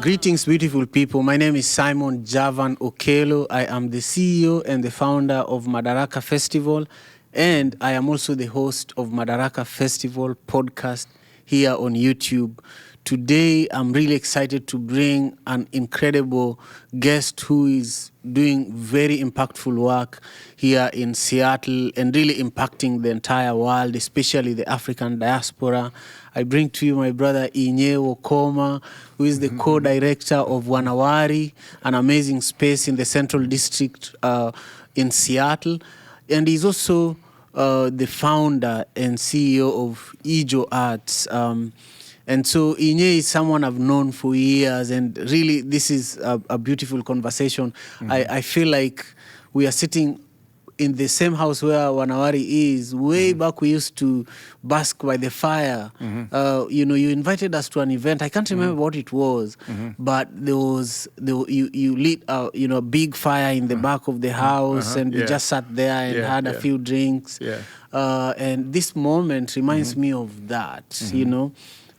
Greetings, beautiful people. My name is Simon Javan Okelo. I am the CEO and the founder of Madaraka Festival, and I am also the host of Madaraka Festival podcast here on YouTube. Today, I'm really excited to bring an incredible guest who is doing very impactful work here in Seattle and really impacting the entire world, especially the African diaspora. I bring to you my brother Inye Wokoma, who is the co-director of Wa Na Wari, an amazing space in the Central District in Seattle. And he's also the founder and CEO of Ejo Arts. And so Inye is someone I've known for years, and really this is a beautiful conversation. Mm-hmm. I feel like we are sitting in the same house where Wa Na Wari is. Way back we used to bask by the fire. Mm-hmm. You invited us to an event. I can't remember what it was, but you lit a big fire in the back of the house, and we just sat there and had a few drinks. Yeah. And this moment reminds me of that,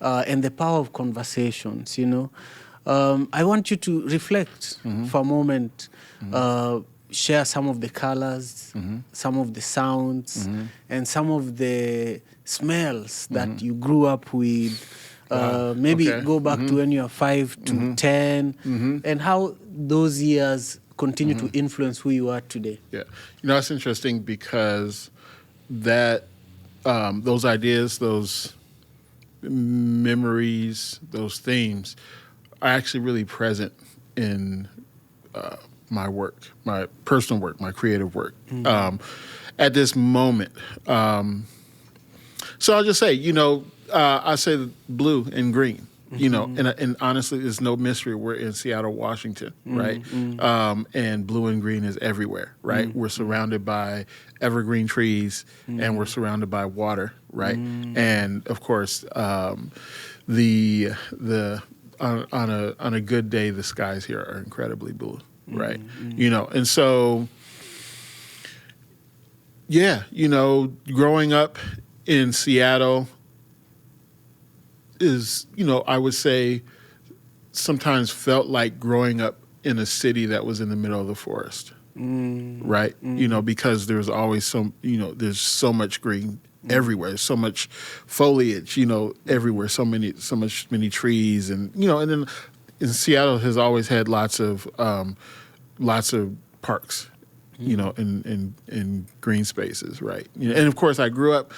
and the power of conversations, I want you to reflect for a moment, share some of the colors, some of the sounds, and some of the smells that you grew up with. Maybe go back to when you were 5 to 10, and how those years continue to influence who you are today. Yeah, it's interesting because that those ideas, those memories, those themes are actually really present in my work, my personal work, my creative work at this moment. So I'll just say, I say blue and green, and honestly, there's no mystery. We're in Seattle, Washington, right? And blue and green is everywhere, right? We're surrounded by evergreen trees and we're surrounded by water, right? And of course, on a good day, the skies here are incredibly blue, right? And so, growing up in Seattle is, I would say sometimes felt like growing up in a city that was in the middle of the forest, right? Because there's always there's so much green everywhere, so much foliage, everywhere, so many trees, and then in Seattle has always had lots of parks, in green spaces, right? And of course I grew up,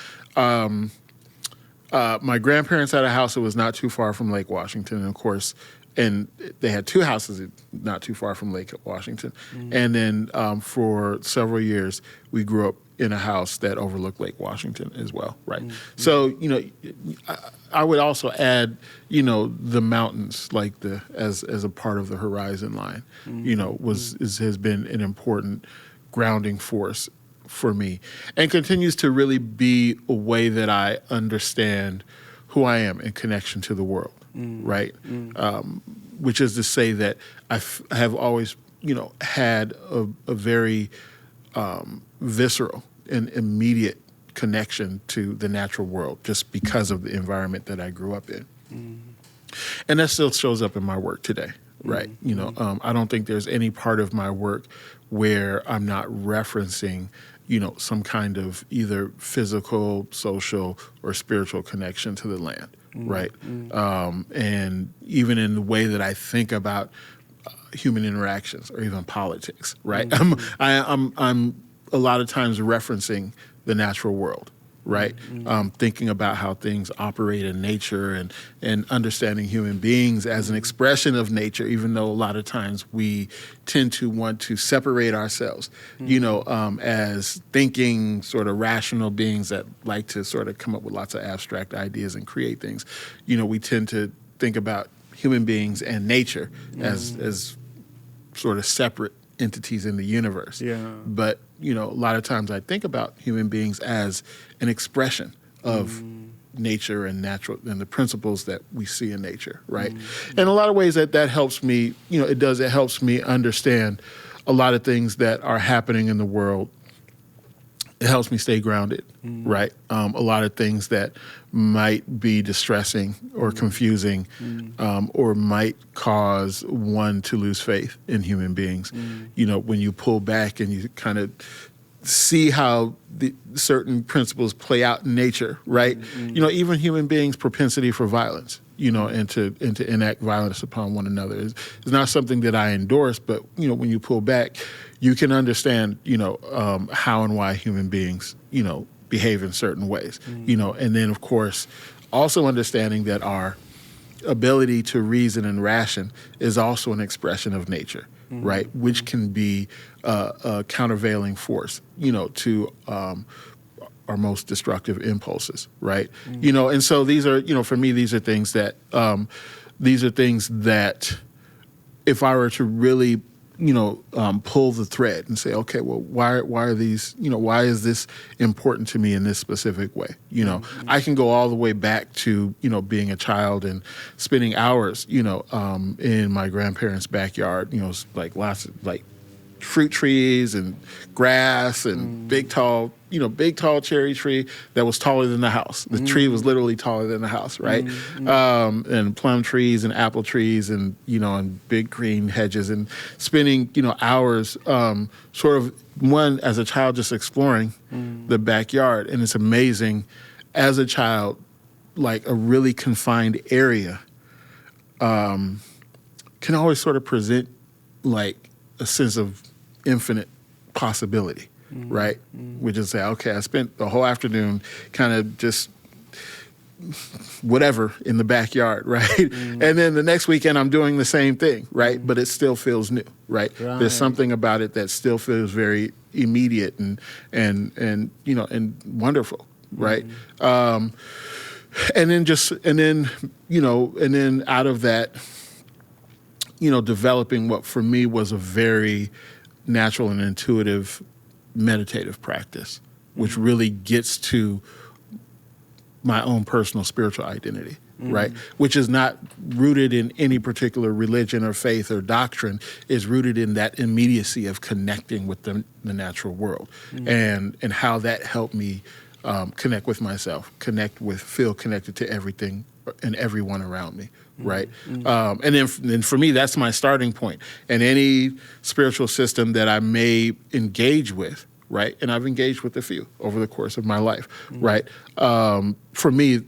my grandparents had a house that was not too far from Lake Washington, and of course, and they had two houses not too far from Lake Washington. And then for several years, we grew up in a house that overlooked Lake Washington as well, right? So, I would also add, the mountains, like as a part of the horizon line, has been an important grounding force for me, and continues to really be a way that I understand who I am in connection to the world, right? Which is to say that I have always, had a very visceral and immediate connection to the natural world just because of the environment that I grew up in. And that still shows up in my work today, right? I don't think there's any part of my work where I'm not referencing some kind of either physical, social, or spiritual connection to the land, right? And even in the way that I think about human interactions or even politics, right? I'm a lot of times referencing the natural world, right? Thinking about how things operate in nature and understanding human beings as an expression of nature, even though a lot of times we tend to want to separate ourselves, as thinking sort of rational beings that like to sort of come up with lots of abstract ideas and create things. We tend to think about human beings and nature as sort of separate entities in the universe. But, a lot of times I think about human beings as an expression of nature and the principles that we see in nature, right? In a lot of ways that helps me, it helps me understand a lot of things that are happening in the world it helps me stay grounded, right? A lot of things that might be distressing or confusing or might cause one to lose faith in human beings. You know, when you pull back and you kind of see how the certain principles play out in nature, right? You know, even human beings' propensity for violence, you know, and to enact violence upon one another is not something that I endorse, but, you know, when you pull back, you can understand, you know, how and why human beings, you know, behave in certain ways, you know, and then, of course, also understanding that our ability to reason and ration is also an expression of nature, right, which can be a countervailing force, you know, to our most destructive impulses, right? You know, and so these are, you know, for me, these are things that if I were to really, you know, pull the thread and say, okay, well, why are these, you know, why is this important to me in this specific way? You know, I can go all the way back to, you know, being a child and spending hours, you know, in my grandparents' backyard, you know, like lots of like fruit trees and grass and big tall cherry tree that was taller than the house. The tree was literally taller than the house, right? And plum trees and apple trees and, you know, and big green hedges and spending, you know, hours sort of, one, as a child just exploring the backyard. And it's amazing as a child, like a really confined area can always sort of present like a sense of infinite possibility, right? Which is say, okay, I spent the whole afternoon kind of just whatever in the backyard, right? And then the next weekend I'm doing the same thing, right? But it still feels new, right? There's something about it that still feels very immediate and you know, and wonderful, right? And then you know, and then out of that, you know, developing what for me was a very natural and intuitive meditative practice, which really gets to my own personal spiritual identity, right? Which is not rooted in any particular religion or faith or doctrine, is rooted in that immediacy of connecting with the natural world and how that helped me connect with myself, feel connected to everything and everyone around me. Right. And then for me, that's my starting point. And any spiritual system that I may engage with, right, and I've engaged with a few over the course of my life, right, for me,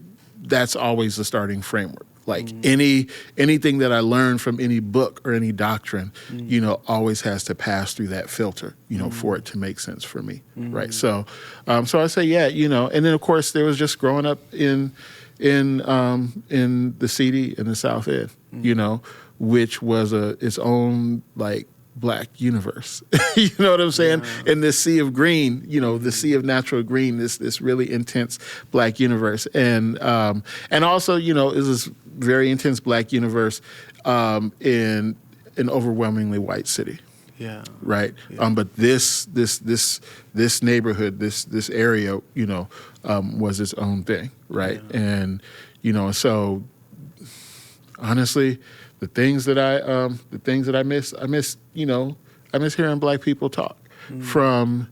that's always the starting framework. Like anything that I learn from any book or any doctrine, you know, always has to pass through that filter, you know, for it to make sense for me, right? So I say, yeah, you know, and then, of course, there was just growing up in the CD in the South End, you know, which was its own like Black universe. You know what I'm saying? Yeah. In this sea of green, you know, the sea of natural green, this really intense Black universe, and also, you know, is this very intense Black universe in an overwhelmingly white city. Yeah. Right. Yeah. But this neighborhood, this area, you know, was its own thing. Right. Yeah. And, you know, so honestly, the things that I miss, you know, I miss hearing Black people talk from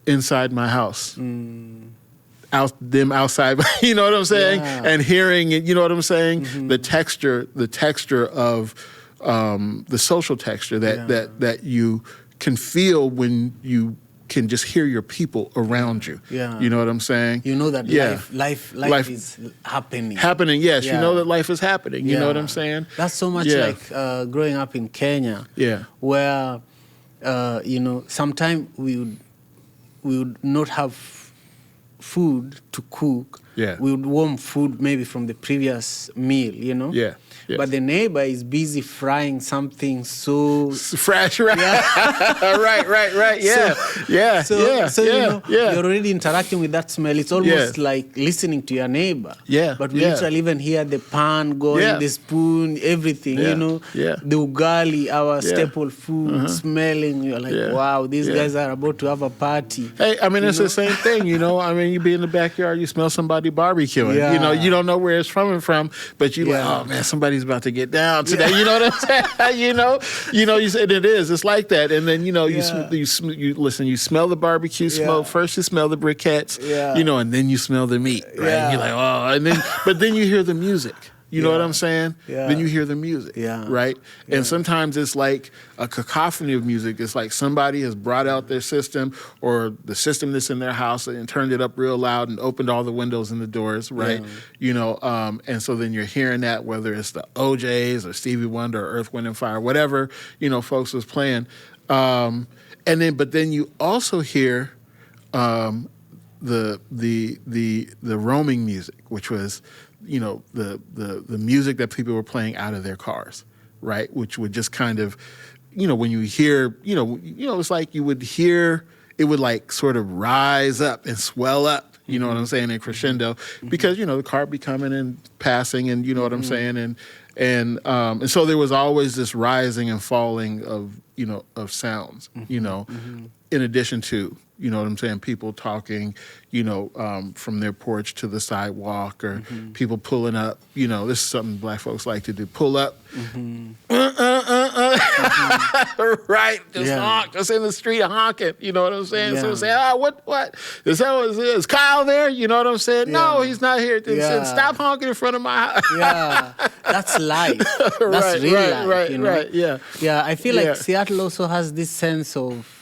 inside my house. Them outside, you know what I'm saying? Yeah. And hearing it, you know what I'm saying? The texture of the social texture that you can feel when you can just hear your people around you. Yeah. You know what I'm saying? You know that life is happening. Happening, yes. Yeah. You know that life is happening. You know what I'm saying? That's so much like growing up in Kenya. Yeah. Where, you know, sometimes we would not have food to cook. Yeah. We would warm food maybe from the previous meal, you know? Yeah. Yes. But the neighbor is busy frying something so fresh, right? Yeah. right. Yeah, So you know, you're already interacting with that smell. It's almost like listening to your neighbor. Yeah. But we literally even hear the pan going, the spoon, everything. You know, the ugali, our staple food, smelling. You're like, wow, these guys are about to have a party. Hey, I mean, it's the same thing. You know, I mean, you be in the backyard backyard, you smell somebody barbecuing. Yeah. You know, you don't know where it's from, but you like, oh man, somebody's about to get down today. You know what I'm saying? You said it is. It's like that. And then you listen. You smell the barbecue smoke. First, you smell the briquettes. Yeah. And then you smell the meat. Right? Yeah. And you're like, oh, but then you hear the music. You know what I'm saying? Yeah. Then you hear the music, right? Yeah. And sometimes it's like a cacophony of music. It's like somebody has brought out their system or the system that's in their house and turned it up real loud and opened all the windows and the doors, right? Yeah. And so then you're hearing that, whether it's the OJs or Stevie Wonder or Earth, Wind and Fire, whatever, folks was playing. But then you also hear the roaming music, which was the music that people were playing out of their cars, right? Which would just kind of, when you hear, it's like you would hear, it would like sort of rise up and swell up, you know what I'm saying, in crescendo, because, the car be coming and passing and you know what I'm saying? And so there was always this rising and falling of sounds, in addition to, you know what I'm saying, people talking, from their porch to the sidewalk or people pulling up, this is something black folks like to do, pull up, right, just honk, just in the street honking, you know what I'm saying? So say, what, is that is Kyle there? You know what I'm saying? Yeah. No, he's not here. Stop honking in front of my house. Yeah, that's life. That's real life, Right, yeah. Yeah, I feel like Seattle also has this sense of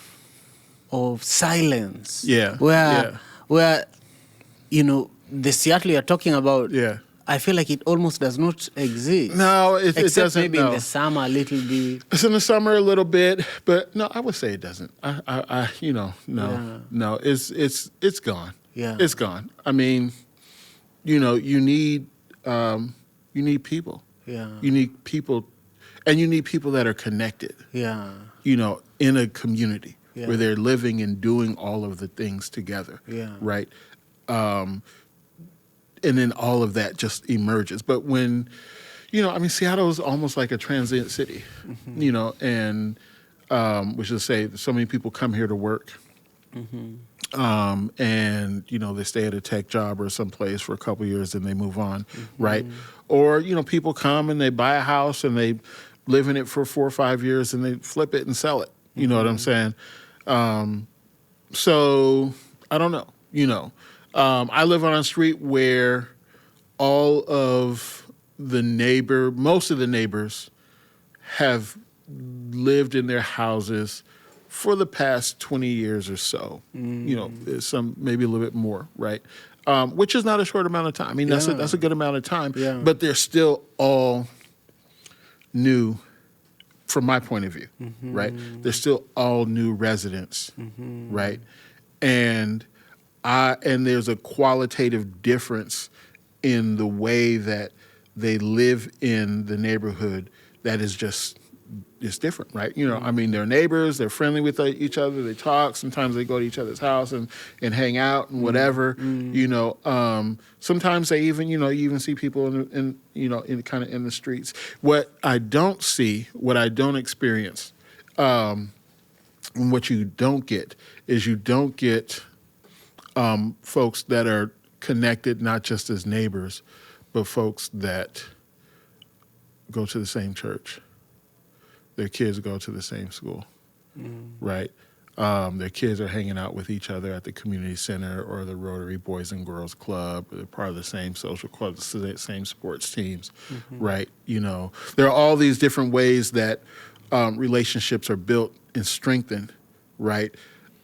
silence. Yeah. Where the Seattle you're talking about, I feel like it almost does not exist. No, it doesn't. Maybe in the summer a little bit. It's in the summer a little bit, but no, I would say it doesn't. No, it's gone. Yeah. It's gone. I mean, you need people. Yeah. You need people, and you need people that are connected. Yeah. In a community. Yeah. Where they're living and doing all of the things together, right? And then all of that just emerges. But when, Seattle is almost like a transit city, and which is to say so many people come here to work, and, they stay at a tech job or someplace for a couple of years and they move on, right? Or, people come and they buy a house and they live in it for 4 or 5 years and they flip it and sell it. You know what I'm saying? So I don't know, I live on a street where most of the neighbors have lived in their houses for the past 20 years or so, some maybe a little bit more, right? Which is not a short amount of time. I mean, that's a good amount of time, but they're still all new. From my point of view, right? They're still all new residents, right? And there's a qualitative difference in the way that they live in the neighborhood that is just different, right? I mean, they're neighbors, they're friendly with each other, they talk, sometimes they go to each other's house and hang out and whatever, sometimes they even, you even see people in kind of in the streets. What I don't experience, and what you don't get is folks that are connected not just as neighbors, but folks that go to the same church. Their kids go to the same school, right? Their kids are hanging out with each other at the community center or the Rotary Boys and Girls Club. They're part of the same social club, the same sports teams, right? There are all these different ways that relationships are built and strengthened, right?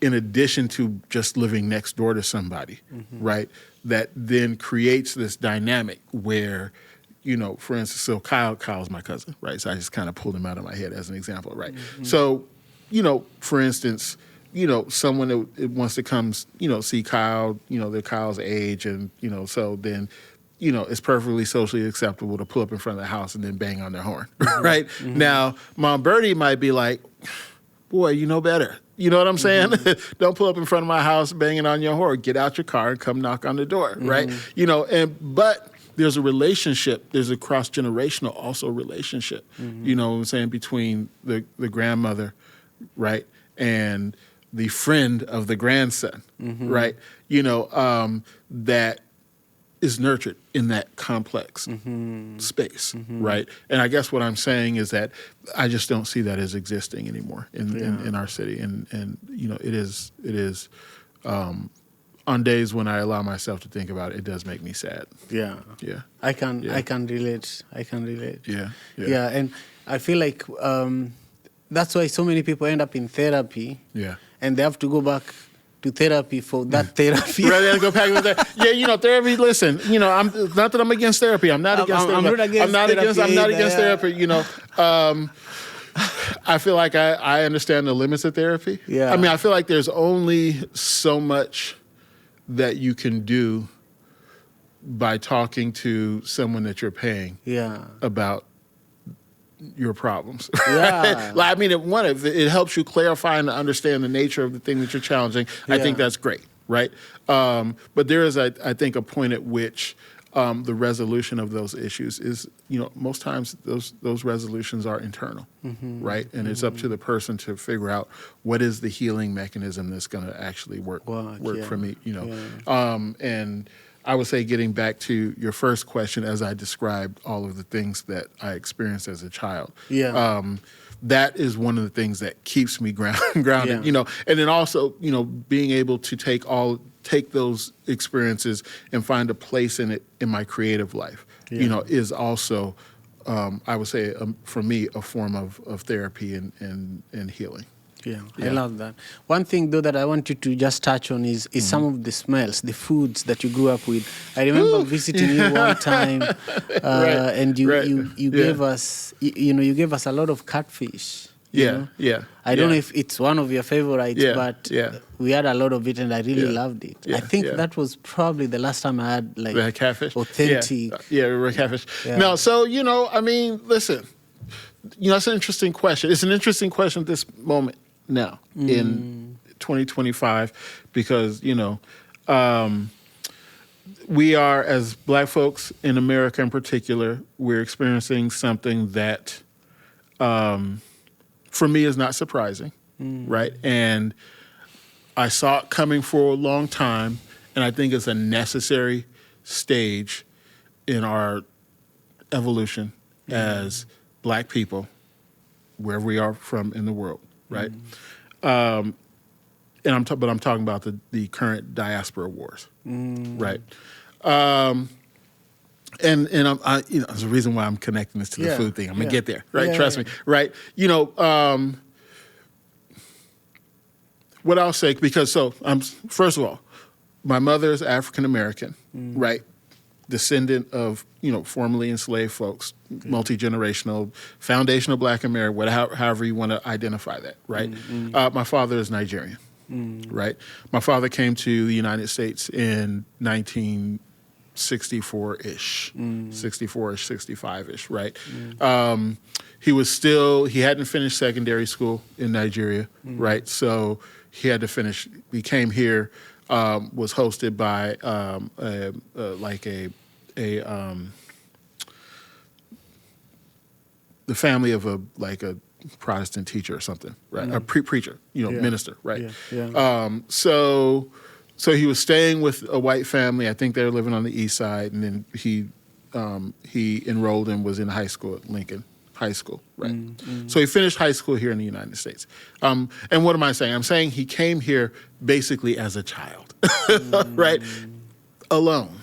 In addition to just living next door to somebody, right? That then creates this dynamic where, for instance, so Kyle's my cousin, right? So I just kind of pulled him out of my head as an example, right? So, for instance, someone that wants to come, see Kyle, they're Kyle's age and, so then, it's perfectly socially acceptable to pull up in front of the house and then bang on their horn, right? Now, Mom Birdie might be like, boy, you know better. You know what I'm saying? Don't pull up in front of my house banging on your horn. Get out your car and come knock on the door, right? But there's a relationship, there's a cross-generational also relationship, you know what I'm saying, between the grandmother, right, and the friend of the grandson, right? That is nurtured in that complex space, right? And I guess what I'm saying is that I just don't see that as existing anymore in our city, and it is. On days when I allow myself to think about it, it does make me sad. Yeah. I can relate. Yeah, and I feel like that's why so many people end up in therapy. Yeah. And they have to go back to therapy for that therapy. Rather than go back with that. Yeah, therapy. Listen, I'm not that I'm against therapy. I'm not against therapy. I'm not against therapy. I feel like I understand the limits of therapy. Yeah. I mean, I feel like there's only so much that you can do by talking to someone that you're paying about your problems. Yeah. I mean, it helps you clarify and understand the nature of the thing that you're challenging. I think that's great, right? But there is, I think, a point at which the resolution of those issues is, most times those resolutions are internal, right? And it's up to the person to figure out what is the healing mechanism that's going to actually work for me, And I would say, getting back to your first question, as I described all of the things that I experienced as a child, that is one of the things that keeps me grounded, and then also, being able to take those experiences and find a place in it in my creative life, is also, I would say, for me, a form of therapy and healing. Yeah, I love that. One thing, though, that I want you to just touch on is some of the smells, the foods that you grew up with. I remember visiting you one time, and you gave us, you gave us a lot of catfish. You know? I don't know if it's one of your favorites, but we had a lot of it, and I really loved it. I think that was probably the last time I had the catfish, authentic. Catfish. No, so I mean, listen, it's an interesting question. It's an interesting question at this moment now in 2025, because we are, as Black folks in America in particular, we're experiencing something that, for me, is not surprising, right? And I saw it coming for a long time, and I think it's a necessary stage in our evolution as Black people, wherever we are from in the world, right? And I'm talking about the current diaspora wars, right? And there's a reason why I'm connecting this to the food thing. I'm gonna get there, right? Trust me, right? What I'll say, because first of all, my mother is African-American, right? Descendant of, formerly enslaved folks, multi-generational, foundational Black America, however you want to identify that, right? My father is Nigerian, right? My father came to the United States in 1964-ish, 65-ish, right? He hadn't finished secondary school in Nigeria, right? So he had to finish, he came here, was hosted by the family of a Protestant teacher or something, right? A preacher, minister, right? So he was staying with a white family. I think they were living on the east side, and then he enrolled and was in high school at Lincoln High School, right? So he finished high school here in the United States. And what am I saying? I'm saying he came here basically as a child, right? Alone,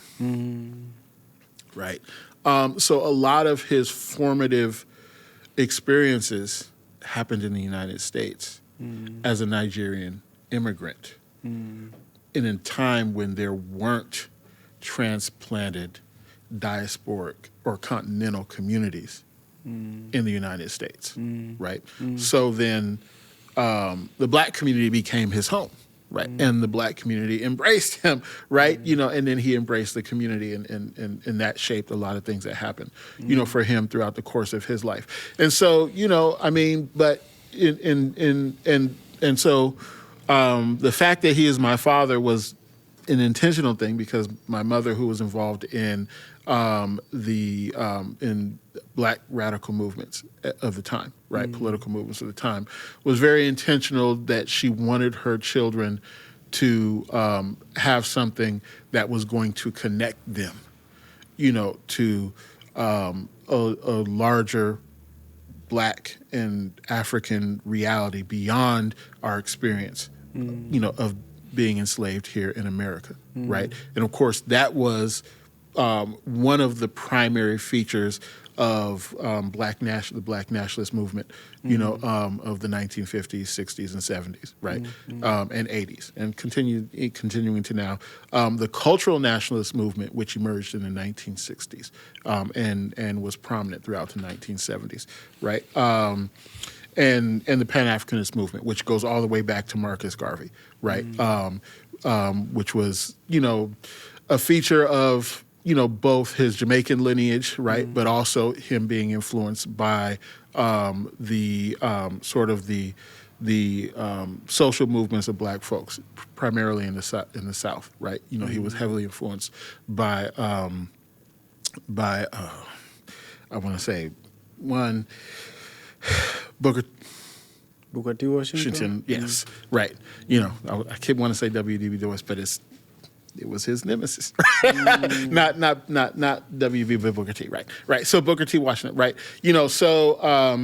right? So a lot of his formative experiences happened in the United States as a Nigerian immigrant in a time when there weren't transplanted diasporic or continental communities in the United States, right? So then the Black community became his home, right? And the Black community embraced him, right? And then he embraced the community, and that shaped a lot of things that happened, for him throughout the course of his life. And so, I mean, but so the fact that he is my father was an intentional thing, because my mother, who was involved in Black radical movements of the time, right? Political movements of the time, was very intentional that she wanted her children to have something that was going to connect them, to a larger Black and African reality beyond our experience, of being enslaved here in America, right? And of course, that was one of the primary features of the Black nationalist movement, of the 1950s, 60s, and 70s, right, and 80s, and continuing to now. The cultural nationalist movement, which emerged in the 1960s, and was prominent throughout the 1970s, right, and the Pan-Africanist movement, which goes all the way back to Marcus Garvey, right, which was a feature of both his Jamaican lineage, right, but also him being influenced by the social movements of Black folks, primarily in the South, right. He was heavily influenced by I want to say one Booker T. Washington. Yes, right. I keep wanting to say W.B. Du Bois, but it was his nemesis, not W.B. Booker T. Right. So Booker T. Washington, right. So I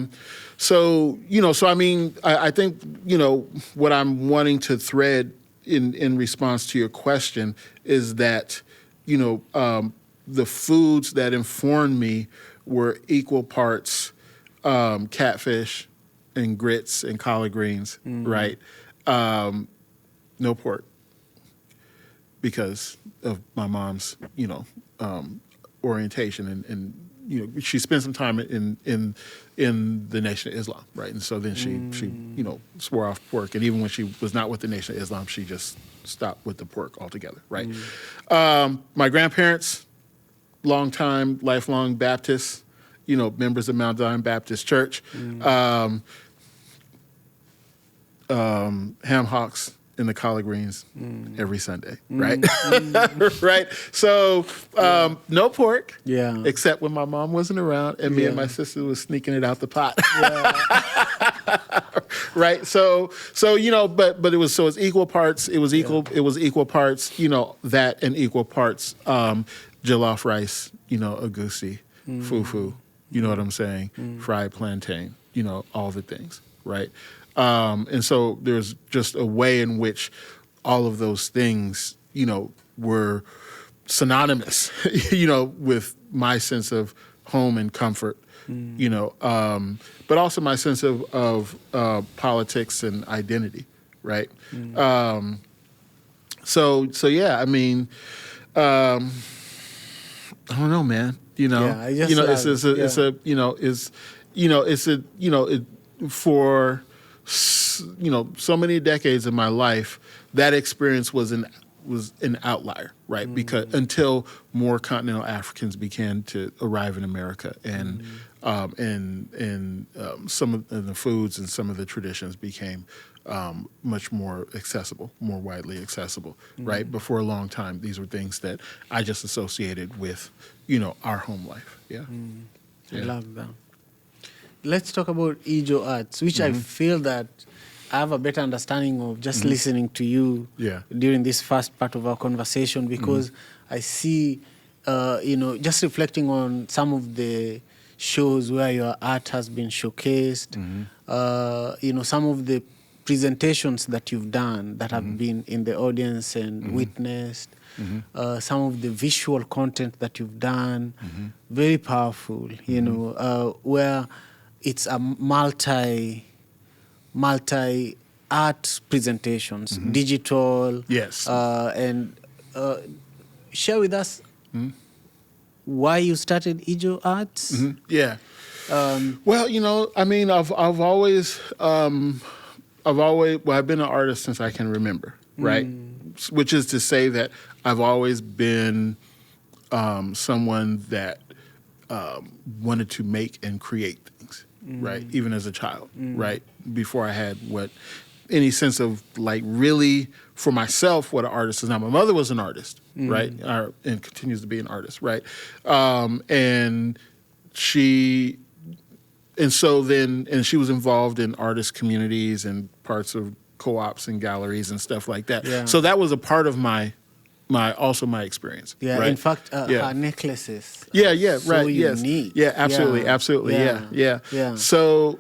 mean, I think what I'm wanting to thread in response to your question is that the foods that informed me were equal parts catfish and grits and collard greens, right. No pork, because of my mom's, orientation, and she spent some time in the Nation of Islam, right? And so then she swore off pork, and even when she was not with the Nation of Islam, she just stopped with the pork altogether, right? My grandparents, lifelong Baptists, members of Mount Zion Baptist Church, ham hocks and the collard greens every Sunday, right? Right. So no pork, except when my mom wasn't around and me and my sister was sneaking it out the pot. Right. So but it was equal parts. It was equal parts. That and equal parts jollof rice. Agusi, fufu. You know what I'm saying? Fried plantain. All the things. Right. And so there's just a way in which all of those things, were synonymous, with my sense of home and comfort, but also my sense of politics and identity, right? So yeah, I mean, I don't know, man. For so many decades of my life, that experience was an outlier, right? Because until more continental Africans began to arrive in America, and some of the foods and some of the traditions became much more accessible, more widely accessible, right? But for a long time, these were things that I just associated with, our home life. Yeah. I love that. Let's talk about Ejo Arts, which I feel that I have a better understanding of just listening to you during this first part of our conversation, because I see, just reflecting on some of the shows where your art has been showcased, some of the presentations that you've done that have been in the audience and witnessed, some of the visual content that you've done, very powerful, where it's a multi art presentations, digital. Yes. And share with us why you started Ejo Arts. Yeah. Well, I mean, I've always I've been an artist since I can remember, right? Which is to say that I've always been someone that wanted to make and create things, right? Even as a child, right? Before I had any sense of really for myself what an artist is now. My mother was an artist, right? And continues to be an artist, right? And she she was involved in artist communities and parts of co-ops and galleries and stuff like that. Yeah. So that was a part of my experience. Yeah, right? in fact, Yeah. her necklaces. Yeah, So right, yes. unique. Yeah, absolutely, yeah. Yeah. So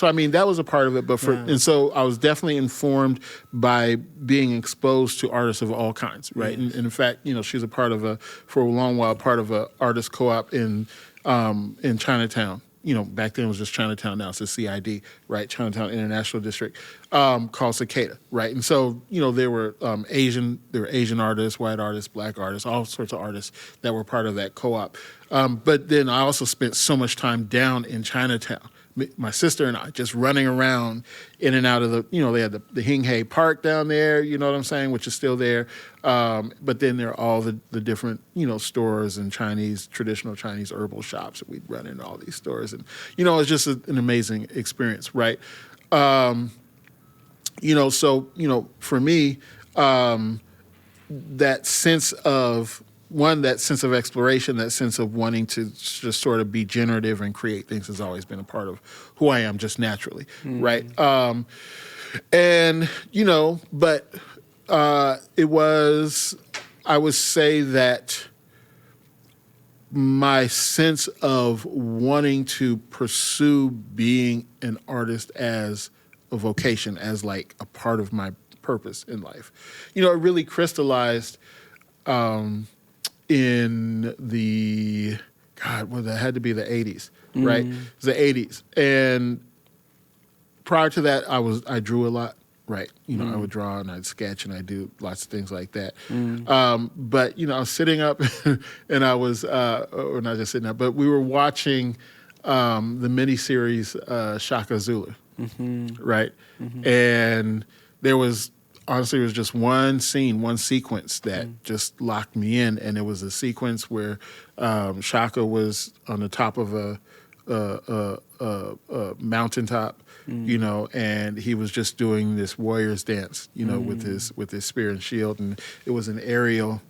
I mean, that was a part of it, but and so I was definitely informed by being exposed to artists of all kinds, right? Yes. And in fact, she's for a long while, part of a artist co-op in Chinatown. Back then it was just Chinatown. Now it's a CID, right? Chinatown International District, called Cicada, right? And so, there were Asian artists, white artists, black artists, all sorts of artists that were part of that co-op. But then I also spent so much time down in Chinatown. My sister and I just running around in and out of they had the Hing Hay Park down there, you know what I'm saying, which is still there. But then there are all the different, stores and traditional Chinese herbal shops that we'd run into all these stores. And, it's just an amazing experience, right? So, for me, that sense of exploration, that sense of wanting to just sort of be generative and create things has always been a part of who I am just naturally, right? But it was, I would say that my sense of wanting to pursue being an artist as a vocation, as like a part of my purpose in life, it really crystallized in the, that had to be the 80s, right? It was the 80s. And prior to that, I drew a lot, right? I would draw and I'd sketch and I'd do lots of things like that. But, I was sitting up and I was, or not just sitting up, but we were watching the miniseries Shaka Zulu, right? And there was just one sequence that just locked me in, and it was a sequence where Shaka was on the top of a mountaintop, and he was just doing this warrior's dance, with his spear and shield, and it was an aerial,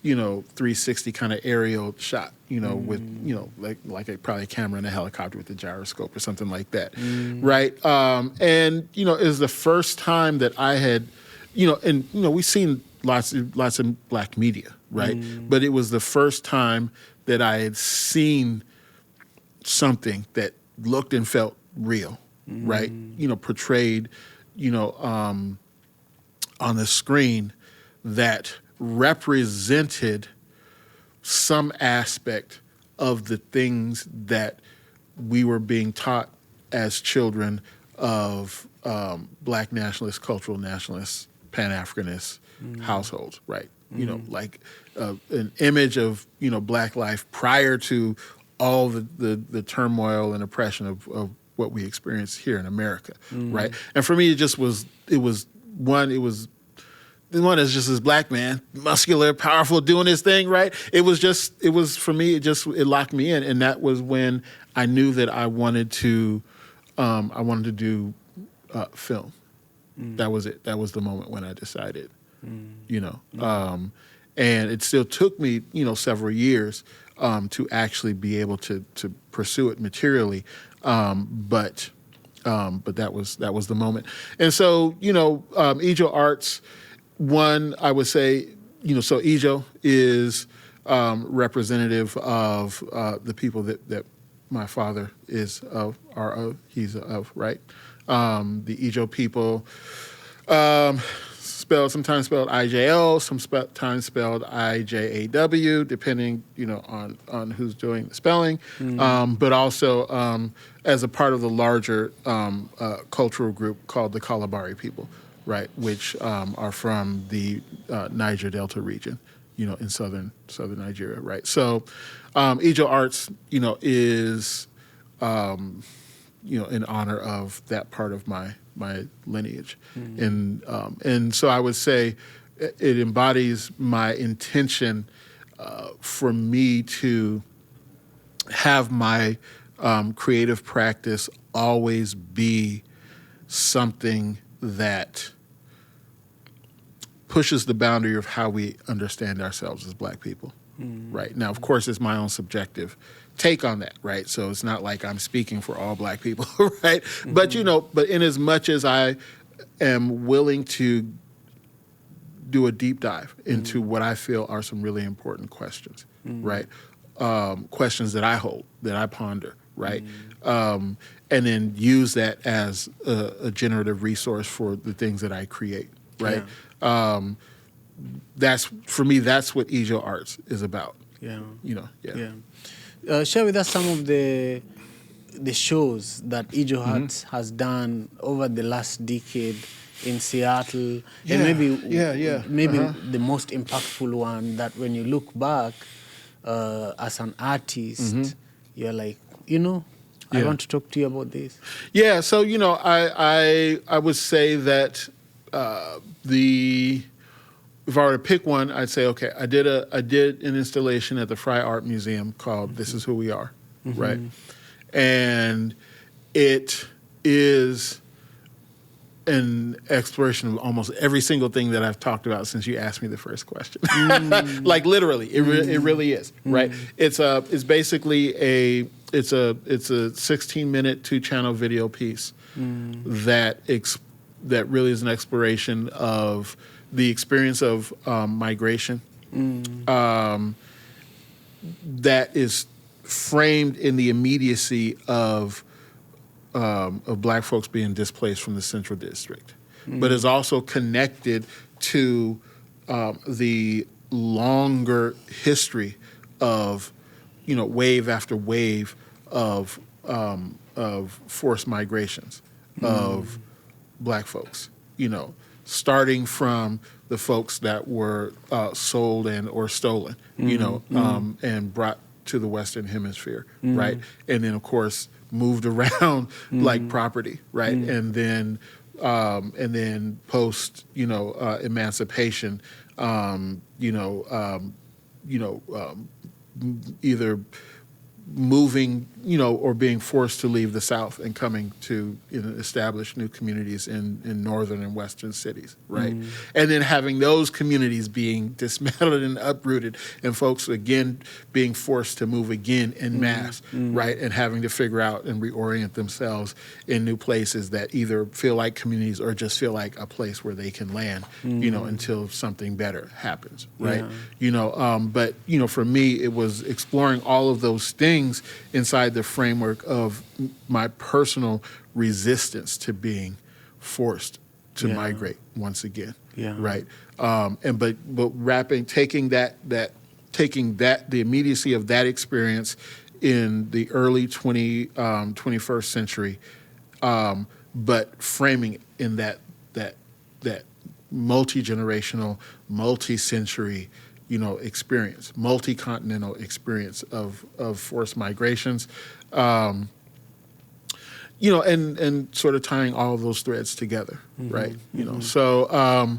360 kind of aerial shot, with like probably a camera and a helicopter with a gyroscope or something like that, right? And it was the first time that I had. We've seen lots of black media, right? But it was the first time that I had seen something that looked and felt real, right? Portrayed, on the screen that represented some aspect of the things that we were being taught as children of black nationalists, cultural nationalists, Pan-Africanist households, right? Like an image of, black life prior to all the turmoil and oppression of what we experience here in America, right? And for me, it was one as just this black man, muscular, powerful, doing his thing, right? It for me, it locked me in. And that was when I knew that I wanted to do film. That was it. That was the moment when I decided, and it still took me, several years to actually be able to pursue it materially. But that was the moment. And so, Ejo Arts, one, I would say, so Ejo is representative of the people that my father is of, he's of, right? The Ejo people, sometimes spelled IJO, sometimes spelled IJAW, depending, on who's doing the spelling. But also as a part of the larger cultural group called the Kalabari people, right, which are from the Niger Delta region, in southern Nigeria, right? So Ejo Arts, is in honor of that part of my lineage. And so I would say it embodies my intention for me to have my creative practice always be something that pushes the boundary of how we understand ourselves as black people, right? Now, of course, it's my own subjective take on that, right? So it's not like I'm speaking for all Black people, right? But, but in as much as I am willing to do a deep dive into what I feel are some really important questions, right? Questions that I hold, that I ponder, right? And then use that as a generative resource for the things that I create, right? Yeah. That's, for me, that's what Ejo Arts is about. Yeah. Yeah. Share with us some of the shows that Ejo Arts has done over the last decade in Seattle, and maybe the most impactful one that when you look back as an artist, you're like, I want to talk to you about this. Yeah, so I would say that if I were to pick one, I'd say, okay, I did an installation at the Fry Art Museum called "This Is Who We Are," right, and it is an exploration of almost every single thing that I've talked about since you asked me the first question. Like literally, it really is, right? It's basically a 16-minute 2-channel video piece that really is an exploration of the experience of migration that is framed in the immediacy of Black folks being displaced from the Central District, but is also connected to the longer history of, wave after wave of forced migrations of Black folks, starting from the folks that were sold and or stolen, and brought to the Western Hemisphere, right? And then, of course, moved around like property, right? And then post, emancipation, either moving, or being forced to leave the South and coming to establish new communities in northern and western cities, right? And then having those communities being dismantled and uprooted, and folks again being forced to move again en masse, right? And having to figure out and reorient themselves in new places that either feel like communities or just feel like a place where they can land, until something better happens, right? Yeah. But for me, it was exploring all of those things inside the framework of my personal resistance to being forced to migrate once again, right? But taking the immediacy of that experience in the early 21st century, but framing it in that multi-generational, multi-century, experience, multi-continental experience of forced migrations, and sort of tying all of those threads together, right? So I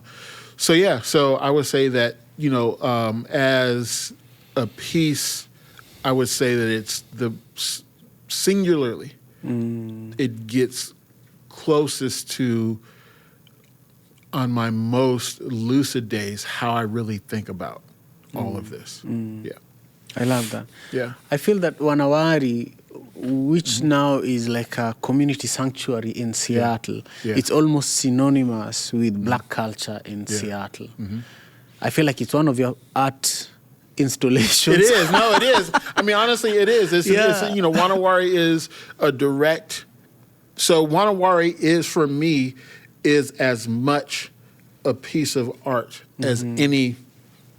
would say that, as a piece, I would say that it's singularly, it gets closest to, on my most lucid days, how I really think about all of this. Yeah. I love that. Yeah. I feel that Wa Na Wari, which now is like a community sanctuary in Seattle, it's almost synonymous with Black culture in Seattle. I feel like it's one of your art installations. It is. No, it is. I mean, honestly, it is. It's Wa Na Wari is a direct. So Wa Na Wari is, for me, is as much a piece of art as any,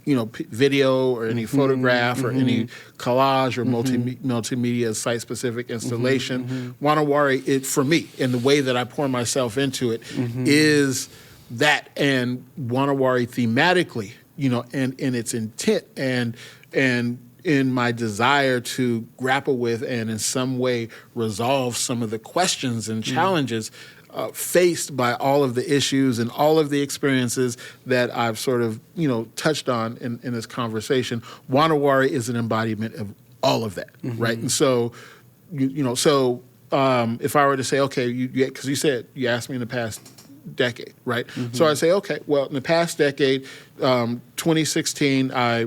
video or any photograph or any collage or multimedia site-specific installation. Wa Na Wari, for me, in the way that I pour myself into it, is that, and Wa Na Wari thematically, and in its intent and in my desire to grapple with and in some way resolve some of the questions and challenges faced by all of the issues and all of the experiences that I've sort of, touched on in this conversation. Wa Na Wari is an embodiment of all of that, right? And so, if I were to say, okay, because you asked me in the past, decade, right? So I say, okay, well, in the past decade, 2016, I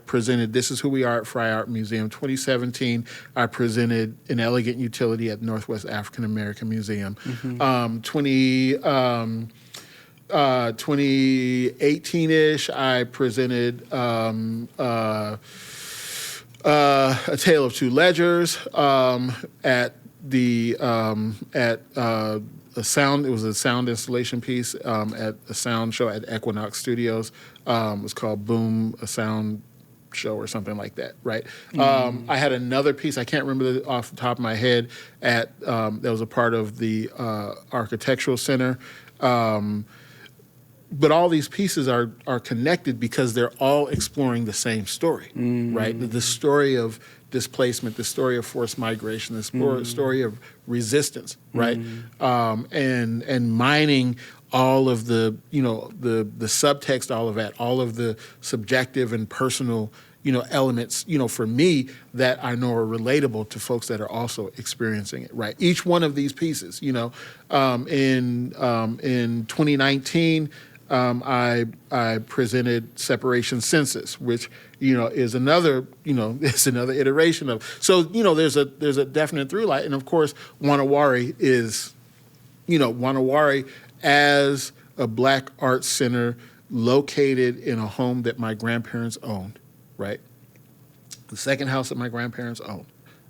presented This Is Who We Are at Fry Art Museum. 2017, I presented An Elegant Utility at Northwest African-American Museum. 2018-ish, I presented A Tale of Two Ledgers at the a sound. It was a sound installation piece at a sound show at Equinox Studios. It was called Boom, a Sound Show or something like that, right? I had another piece, I can't remember off the top of my head, at that was a part of the Architectural Center. But all these pieces are connected because they're all exploring the same story, right? The story of displacement, the story of forced migration, the story of resistance, right? And mining all of the, the subtext, all of that, all of the subjective and personal, elements, for me that I know are relatable to folks that are also experiencing it, right? Each one of these pieces, in 2019, I presented Separation Census, which is another is another iteration of. So there's a definite through line, and of course Wa Na Wari is Wa Na Wari as a Black arts center located in a home that my grandparents owned, right? The second house that my grandparents owned.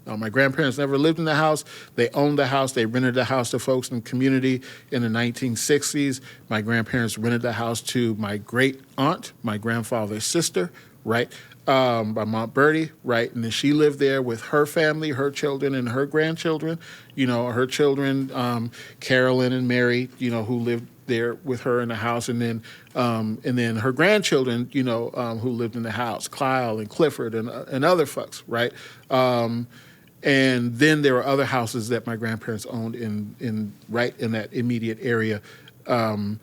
My grandparents never lived in the house. They owned the house. They rented the house to folks in the community in the 1960s. My grandparents rented the house to my great aunt, my grandfather's sister, right? My Aunt Bertie, right? And then she lived there with her family, her children, and her grandchildren. Her children, Carolyn and Mary, who lived there with her in the house, and then her grandchildren, who lived in the house, Kyle and Clifford and other folks, right? And then there were other houses that my grandparents owned in that immediate area, and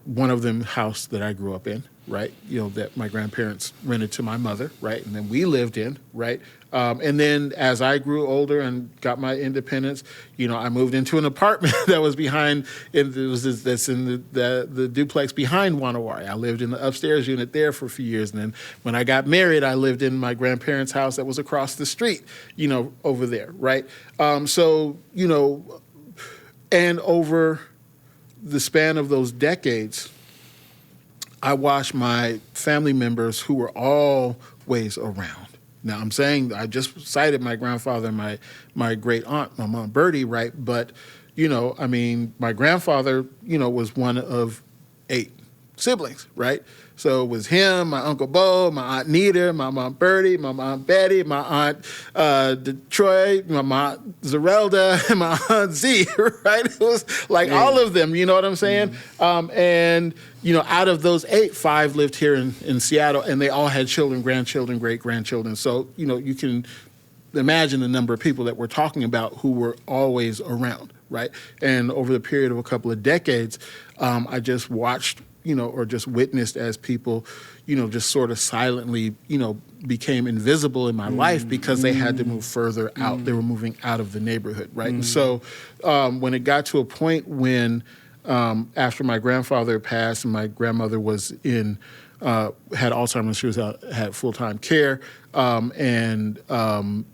one of them house that I grew up in, right? That my grandparents rented to my mother, right? And then we lived in, right? And then as I grew older and got my independence, I moved into an apartment that was behind, that's in the duplex behind Wa Na Wari. I lived in the upstairs unit there for a few years. And then when I got married, I lived in my grandparents' house that was across the street, over there, right? And over the span of those decades, I watched my family members who were always around. Now, I'm saying I just cited my grandfather and my great aunt, my Aunt Bertie, right? But, my grandfather, was one of 8 siblings, right? So it was him, my Uncle Bo, my Aunt Nita, my Aunt Bertie, my Aunt Betty, my Aunt Detroit, my Aunt Zerelda, and my Aunt Z, right? It was like all of them, you know what I'm saying? And out of those 8, 5 lived here in Seattle, and they all had children, grandchildren, great-grandchildren. So, you can imagine the number of people that we're talking about who were always around, right? And over the period of a couple of decades, I just watched, or just witnessed as people, just sort of silently, became invisible in my life because they had to move further out. They were moving out of the neighborhood, right? And so when it got to a point when after my grandfather passed and my grandmother was had Alzheimer's, she had full-time care, and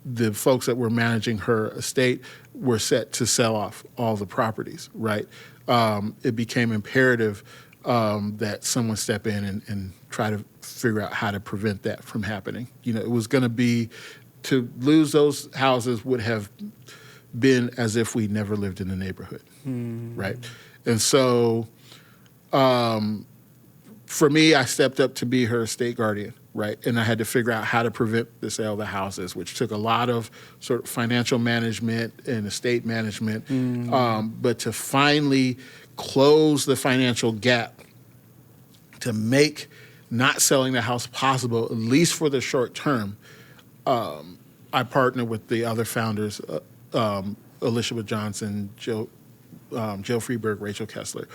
the folks that were managing her estate were set to sell off all the properties, right? It became imperative that someone step in and try to figure out how to prevent that from happening. It was going to be, to lose those houses would have been as if we never lived in the neighborhood, right? And so for me, I stepped up to be her estate guardian, right? And I had to figure out how to prevent the sale of the houses, which took a lot of sort of financial management and estate management. But to finally close the financial gap to make not selling the house possible, at least for the short term, I partnered with the other founders, Elizabeth Johnson, Joe Freeberg, Rachel Kessler.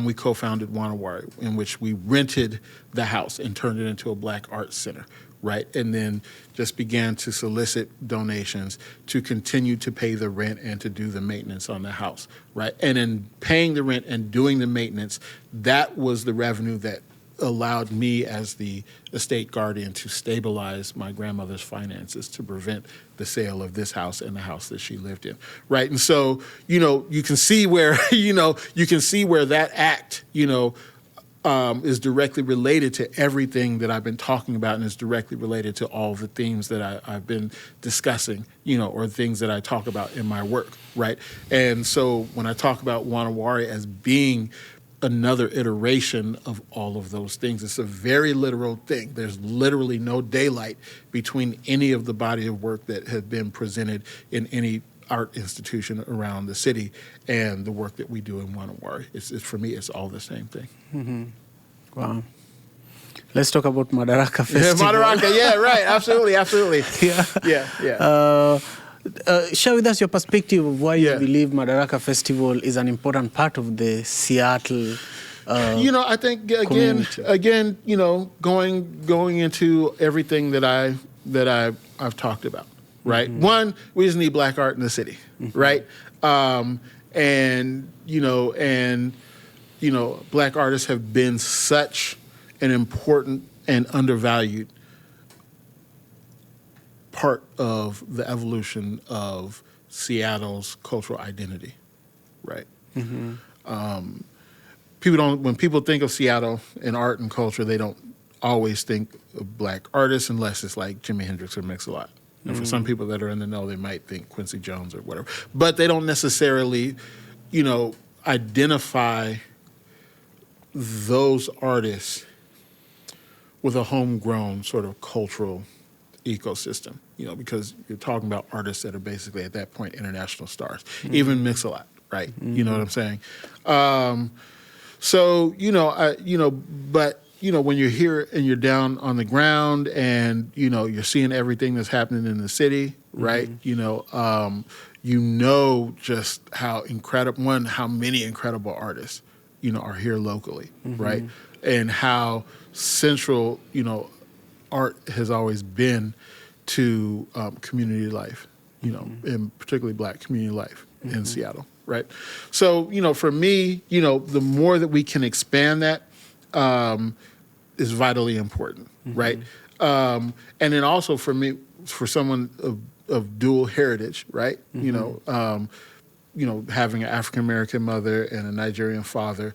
We co-founded Wa Na Wari, in which we rented the house and turned it into a Black arts center, right? And then just began to solicit donations to continue to pay the rent and to do the maintenance on the house, right? And in paying the rent and doing the maintenance, that was the revenue that allowed me as the estate guardian to stabilize my grandmother's finances to prevent the sale of this house and the house that she lived in, right? And so, you can see where, that act, is directly related to everything that I've been talking about, and is directly related to all the themes that I've been discussing, or things that I talk about in my work, right? And so when I talk about Wa Na Wari as being another iteration of all of those things, it's a very literal thing. There's literally no daylight between any of the body of work that has been presented in any art institution around the city and the work that we do in Wa Na Wari. It's for me, it's all the same thing. Mm-hmm. Wow. Let's talk about Madaraka Festival. Yeah, Madaraka, yeah, right, absolutely. Yeah. Share with us your perspective of why you believe Madaraka Festival is an important part of the Seattle I think again, going into everything that I've talked about, right? Mm-hmm. One, we just need black art in the city, mm-hmm. right? Black artists have been such an important and undervalued part of the evolution of Seattle's cultural identity, right? Mm-hmm. When people think of Seattle in art and culture, they don't always think of black artists unless it's like Jimi Hendrix or Mix-a-Lot. And for some people that are in the know, they might think Quincy Jones or whatever. But they don't necessarily, identify those artists with a homegrown sort of cultural ecosystem, because you're talking about artists that are basically at that point international stars, mm-hmm. even Mix-a-Lot, right? Mm-hmm. You know what I'm saying? But when you're here and you're down on the ground and, you're seeing everything that's happening in the city, right? Mm-hmm. Just how many incredible artists, are here locally, mm-hmm. right? And how central, art has always been to community life, mm-hmm. and particularly black community life mm-hmm. in Seattle, right? So, for me, the more that we can expand that is vitally important, mm-hmm. right? And then also for me, for someone of dual heritage, right? Mm-hmm. Having an African-American mother and a Nigerian father,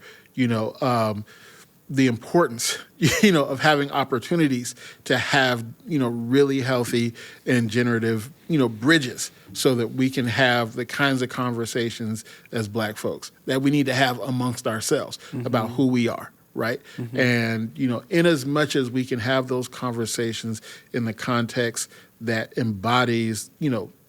the importance, of having opportunities to have, really healthy and generative, bridges so that we can have the kinds of conversations as black folks that we need to have amongst ourselves mm-hmm. about who we are, right? Mm-hmm. And, in as much as we can have those conversations in the context that embodies,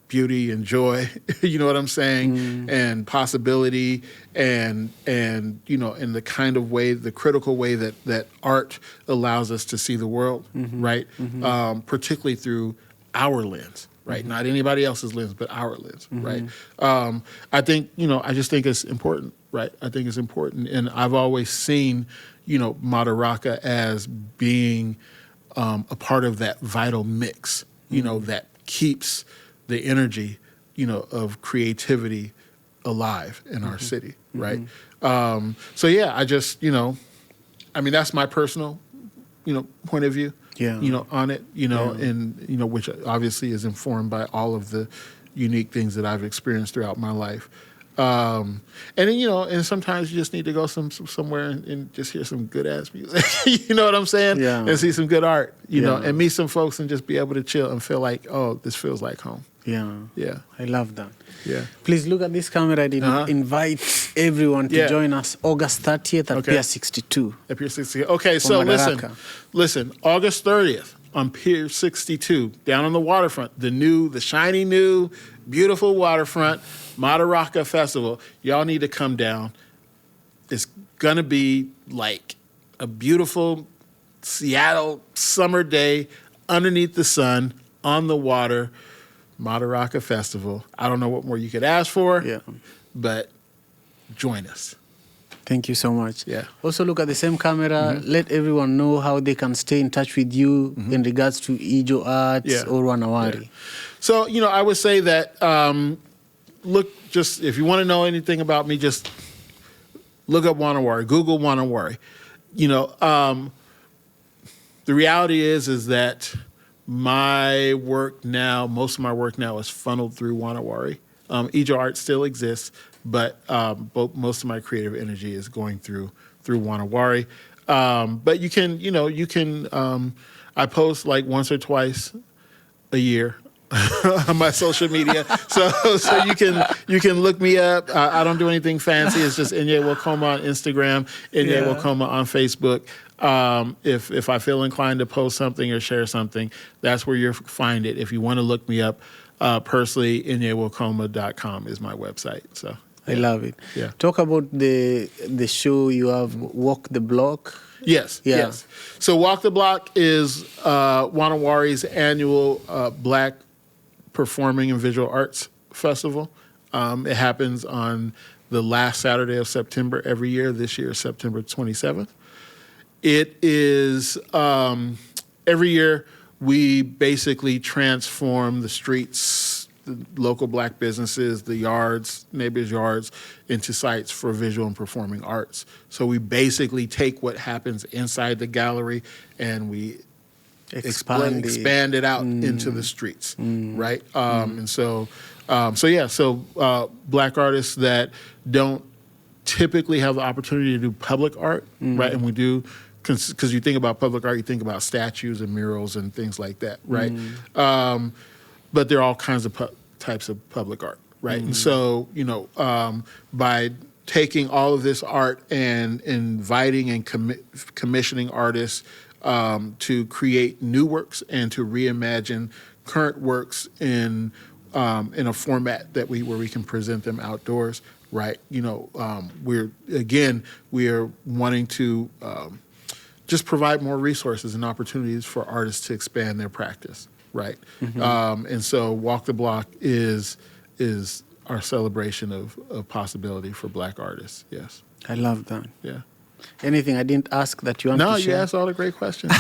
beauty and joy, you know what I'm saying, and possibility, and in the kind of way, the critical way that art allows us to see the world, mm-hmm. right? Mm-hmm. Particularly through our lens, right? Mm-hmm. Not anybody else's lens, but our lens, mm-hmm. right? I think, I just think it's important, right? I think it's important, and I've always seen, Madaraka as being a part of that vital mix, mm-hmm. That keeps the energy, of creativity alive in mm-hmm. our city, right? Mm-hmm. I just, that's my personal, point of view, on it, and, which obviously is informed by all of the unique things that I've experienced throughout my life. And then, and sometimes you just need to go somewhere and just hear some good ass music, you know what I'm saying? Yeah. And see some good art, and meet some folks and just be able to chill and feel like, oh, this feels like home. Yeah. Yeah. I love that. Yeah. Please look at this camera. I invite everyone to join us August 30th at Pier 62. At Pier 62. Okay, so listen, August 30th on Pier 62, down on the waterfront, the shiny new, beautiful waterfront, Madaraka Festival. Y'all need to come down. It's going to be like a beautiful Seattle summer day underneath the sun, on the water, Madaraka Festival. I don't know what more you could ask for, but join us. Thank you so much. Yeah. Also, look at the same camera. Let everyone know how they can stay in touch with you in regards to Ejo Arts or Wa Na Wari. Yeah. So, I would say that, look, just if you want to know anything about me, just look up Wa Na Wari, Google Wa Na Wari. The reality is that my work now, most of my work now is funneled through Wa Na Wari. Ejo Arts still exists, but most of my creative energy is going through Wa Na Wari. But you can, I post like once or twice a year on my social media, so you can look me up. I don't do anything fancy. It's just Inye Wokoma on Instagram, Inye Wokoma on Facebook. If I feel inclined to post something or share something, that's where you'll find it. If you want to look me up personally, inyewokoma.com is my website. So I love it. Yeah. Talk about the show you have, Walk the Block. Yes. So Walk the Block is Wa Na Wari's annual Black Performing and Visual Arts Festival. It happens on the last Saturday of September every year. This year is September 27th. It is, every year we basically transform the streets, the local Black businesses, the yards, neighbors' yards, into sites for visual and performing arts. So we basically take what happens inside the gallery and we expand it out into the streets, right? And so Black artists that don't typically have the opportunity to do public art, right? And we do, because you think about public art, you think about statues and murals and things like that, right? But there are all kinds of types of public art, right? And so, by taking all of this art and inviting and commissioning artists to create new works and to reimagine current works in a format where we can present them outdoors, right? We are wanting to just provide more resources and opportunities for artists to expand their practice, right? And so Walk the Block is our celebration of possibility for Black artists. Yes. I love that. Yeah. Anything I didn't ask that you want to share? No, you asked all the great questions.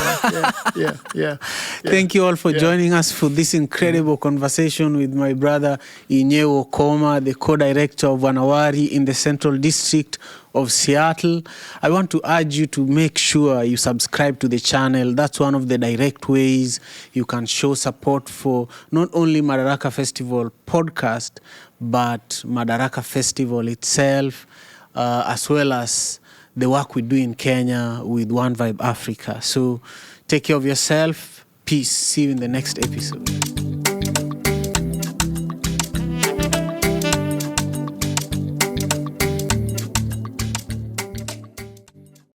Yeah. Thank you all for joining us for this incredible conversation with my brother Inye Wokoma, the co-director of Wa Na Wari in the Central District of Seattle. I want to urge you to make sure you subscribe to the channel. That's one of the direct ways you can show support for not only Madaraka Festival podcast, but Madaraka Festival itself, as well as the work we do in Kenya with One Vibe Africa. So take care of yourself. Peace. See you in the next episode.